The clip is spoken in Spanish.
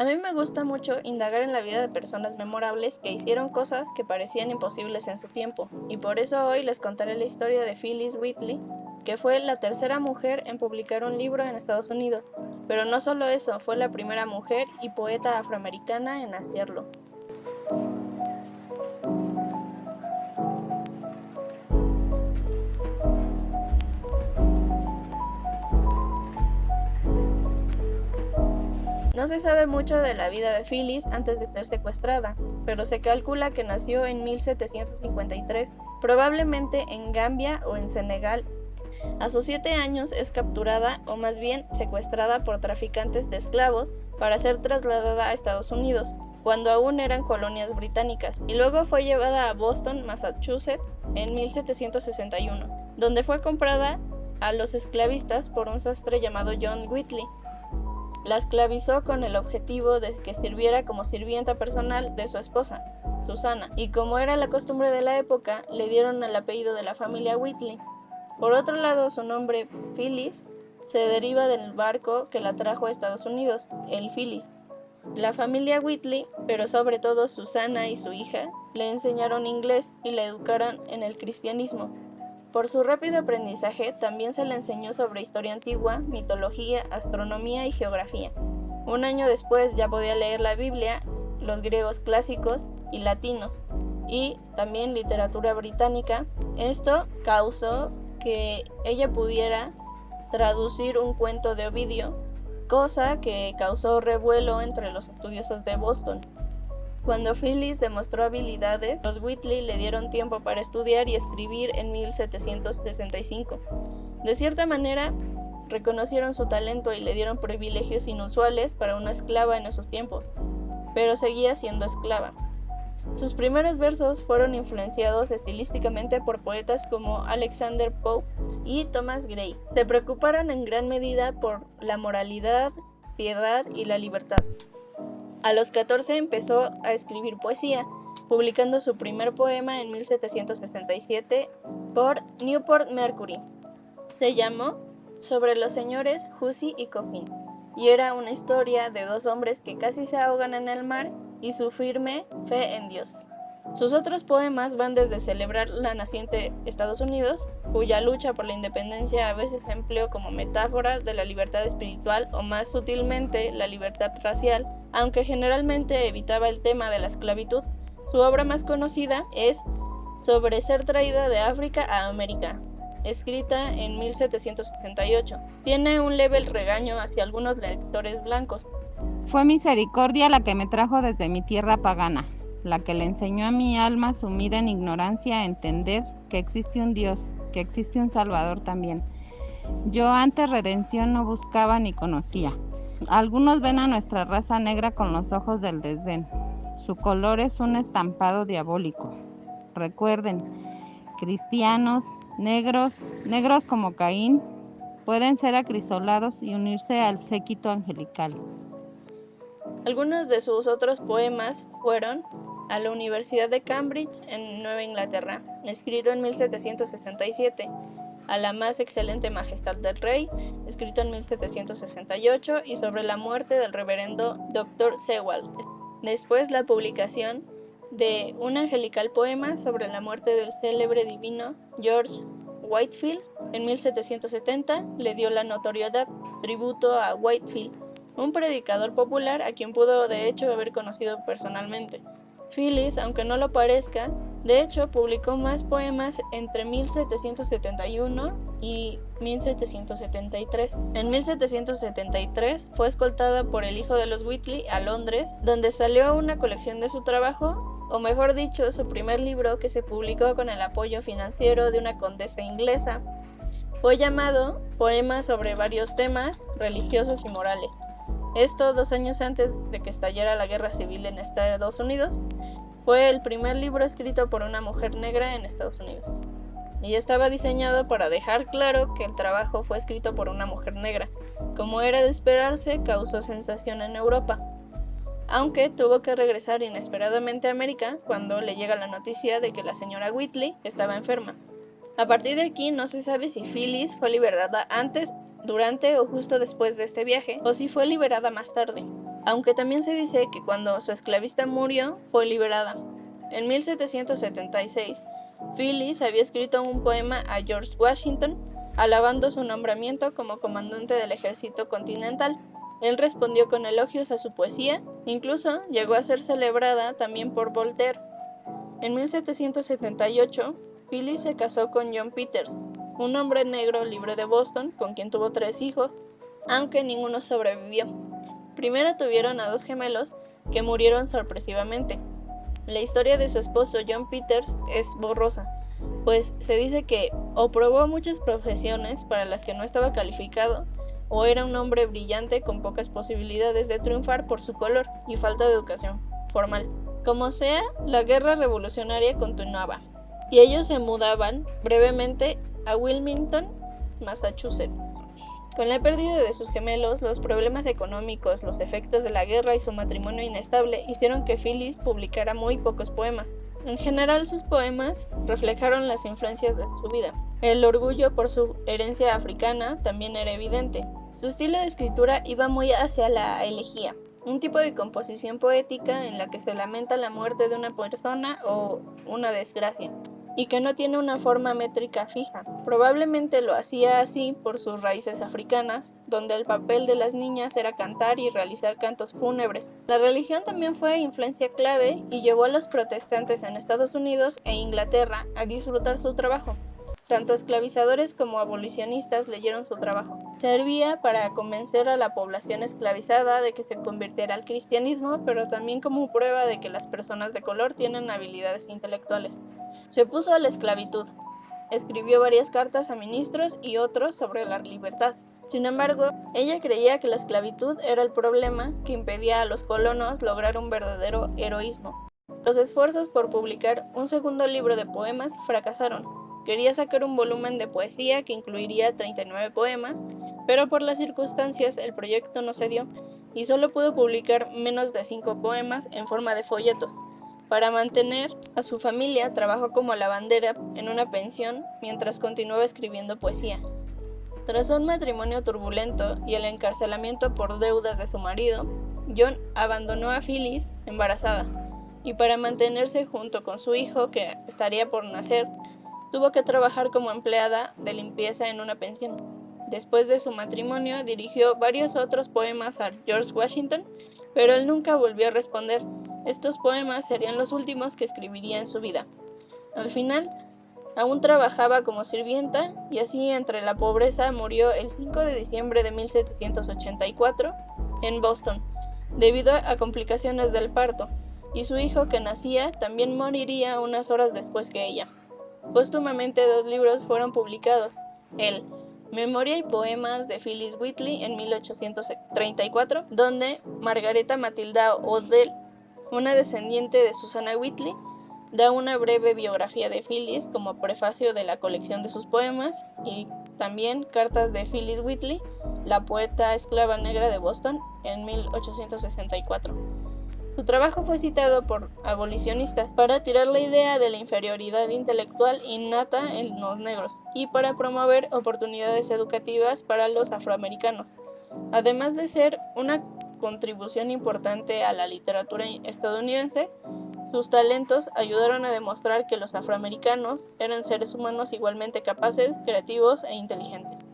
A mí me gusta mucho indagar en la vida de personas memorables que hicieron cosas que parecían imposibles en su tiempo, y por eso hoy les contaré la historia de Phyllis Wheatley, que fue la tercera mujer en publicar un libro en Estados Unidos. Pero no solo eso, fue la primera mujer y poeta afroamericana en hacerlo. No se sabe mucho de la vida de Phyllis antes de ser secuestrada, pero se calcula que nació en 1753, probablemente en Gambia o en Senegal. A sus 7 años es capturada, o más bien secuestrada por traficantes de esclavos para ser trasladada a Estados Unidos, cuando aún eran colonias británicas, y luego fue llevada a Boston, Massachusetts, en 1761, donde fue comprada a los esclavistas por un sastre llamado John Wheatley. La esclavizó con el objetivo de que sirviera como sirvienta personal de su esposa, Susana, y como era la costumbre de la época, le dieron el apellido de la familia Wheatley. Por otro lado, su nombre, Phyllis, se deriva del barco que la trajo a Estados Unidos, el Phyllis. La familia Wheatley, pero sobre todo Susana y su hija, le enseñaron inglés y la educaron en el cristianismo. Por su rápido aprendizaje, también se le enseñó sobre historia antigua, mitología, astronomía y geografía. Un año después ya podía leer la Biblia, los griegos clásicos y latinos, y también literatura británica. Esto causó que ella pudiera traducir un cuento de Ovidio, cosa que causó revuelo entre los estudiosos de Boston. Cuando Phyllis demostró habilidades, los Wheatley le dieron tiempo para estudiar y escribir en 1765. De cierta manera, reconocieron su talento y le dieron privilegios inusuales para una esclava en esos tiempos, pero seguía siendo esclava. Sus primeros versos fueron influenciados estilísticamente por poetas como Alexander Pope y Thomas Gray. Se preocuparon en gran medida por la moralidad, piedad y la libertad. A los 14 empezó a escribir poesía, publicando su primer poema en 1767 por Newport Mercury. Se llamó Sobre los señores Hussey y Coffin, y era una historia de dos hombres que casi se ahogan en el mar y su firme fe en Dios. Sus otros poemas van desde celebrar la naciente Estados Unidos, cuya lucha por la independencia a veces empleó como metáfora de la libertad espiritual o más sutilmente la libertad racial, aunque generalmente evitaba el tema de la esclavitud. Su obra más conocida es Sobre ser traída de África a América, escrita en 1768. Tiene un leve regaño hacia algunos lectores blancos. Fue misericordia la que me trajo desde mi tierra pagana, la que le enseñó a mi alma sumida en ignorancia a entender que existe un Dios, que existe un Salvador también. Yo antes redención no buscaba ni conocía. Algunos ven a nuestra raza negra con los ojos del desdén. Su color es un estampado diabólico. Recuerden, cristianos, negros como Caín, pueden ser acrisolados y unirse al séquito angelical. Algunos de sus otros poemas fueron A la Universidad de Cambridge en Nueva Inglaterra, escrito en 1767, A la más excelente majestad del rey, escrito en 1768, y Sobre la muerte del reverendo Dr. Sewall. Después la publicación de un angelical poema sobre la muerte del célebre divino George Whitefield en 1770 le dio la notoriedad, tributo a Whitefield, un predicador popular a quien pudo de hecho haber conocido personalmente. Phyllis, aunque no lo parezca, de hecho publicó más poemas entre 1771 y 1773. En 1773 fue escoltada por el hijo de los Wheatley a Londres, donde salió una colección de su trabajo, o mejor dicho, su primer libro, que se publicó con el apoyo financiero de una condesa inglesa. Fue llamado Poemas sobre varios temas religiosos y morales. Esto 2 años antes de que estallara la guerra civil en Estados Unidos. Fue el primer libro escrito por una mujer negra en Estados Unidos. Y estaba diseñado para dejar claro que el trabajo fue escrito por una mujer negra. Como era de esperarse, causó sensación en Europa, aunque tuvo que regresar inesperadamente a América cuando le llega la noticia de que la señora Wheatley estaba enferma. A partir de aquí no se sabe si Phyllis fue liberada antes, durante o justo después de este viaje, o si fue liberada más tarde. aunque también se dice que cuando su esclavista murió, fue liberada. En 1776, Phyllis había escrito un poema a George Washington, alabando su nombramiento como comandante del ejército continental. Él respondió con elogios a su poesía, incluso llegó a ser celebrada también por Voltaire. En 1778, Phyllis se casó con John Peters, un hombre negro libre de Boston, con quien tuvo 3 hijos, aunque ninguno sobrevivió. Primero tuvieron a 2 gemelos que murieron sorpresivamente. La historia de su esposo John Peters es borrosa, pues se dice que o probó muchas profesiones para las que no estaba calificado, o era un hombre brillante con pocas posibilidades de triunfar por su color y falta de educación formal. Como sea, la guerra revolucionaria continuaba, y ellos se mudaban brevemente a Wilmington, Massachusetts. Con la pérdida de sus gemelos, los problemas económicos, los efectos de la guerra y su matrimonio inestable hicieron que Phyllis publicara muy pocos poemas. En general, sus poemas reflejaron las influencias de su vida. El orgullo por su herencia africana también era evidente. Su estilo de escritura iba muy hacia la elegía, un tipo de composición poética en la que se lamenta la muerte de una persona o una desgracia, y que no tiene una forma métrica fija. Probablemente lo hacía así por sus raíces africanas, donde el papel de las niñas era cantar y realizar cantos fúnebres. La religión también fue influencia clave y llevó a los protestantes en Estados Unidos e Inglaterra a disfrutar su trabajo. Tanto esclavizadores como abolicionistas leyeron su trabajo. Servía para convencer a la población esclavizada de que se convirtiera al cristianismo, pero también como prueba de que las personas de color tienen habilidades intelectuales. Se opuso a la esclavitud. Escribió varias cartas a ministros y otros sobre la libertad. Sin embargo, ella creía que la esclavitud era el problema que impedía a los colonos lograr un verdadero heroísmo. Los esfuerzos por publicar un segundo libro de poemas fracasaron. Quería sacar un volumen de poesía que incluiría 39 poemas, pero por las circunstancias el proyecto no se dio y solo pudo publicar menos de 5 poemas en forma de folletos. Para mantener a su familia, trabajó como lavandera en una pensión mientras continuaba escribiendo poesía. Tras un matrimonio turbulento y el encarcelamiento por deudas de su marido, John abandonó a Phyllis embarazada, y para mantenerse junto con su hijo, que estaría por nacer, tuvo que trabajar como empleada de limpieza en una pensión. Después de su matrimonio, dirigió varios otros poemas a George Washington, pero él nunca volvió a responder. Estos poemas serían los últimos que escribiría en su vida. Al final, aún trabajaba como sirvienta, y así entre la pobreza murió el 5 de diciembre de 1784 en Boston, debido a complicaciones del parto, y su hijo que nacía también moriría unas horas después que ella. Póstumamente 2 libros fueron publicados, el Memoria y Poemas de Phyllis Wheatley en 1834, donde Margareta Matilda Odell, una descendiente de Susanna Wheatley, da una breve biografía de Phyllis como prefacio de la colección de sus poemas, y también Cartas de Phyllis Wheatley, la poeta esclava negra de Boston, en 1864. Su trabajo fue citado por abolicionistas para tirar la idea de la inferioridad intelectual innata en los negros y para promover oportunidades educativas para los afroamericanos. Además de ser una contribución importante a la literatura estadounidense, sus talentos ayudaron a demostrar que los afroamericanos eran seres humanos igualmente capaces, creativos e inteligentes.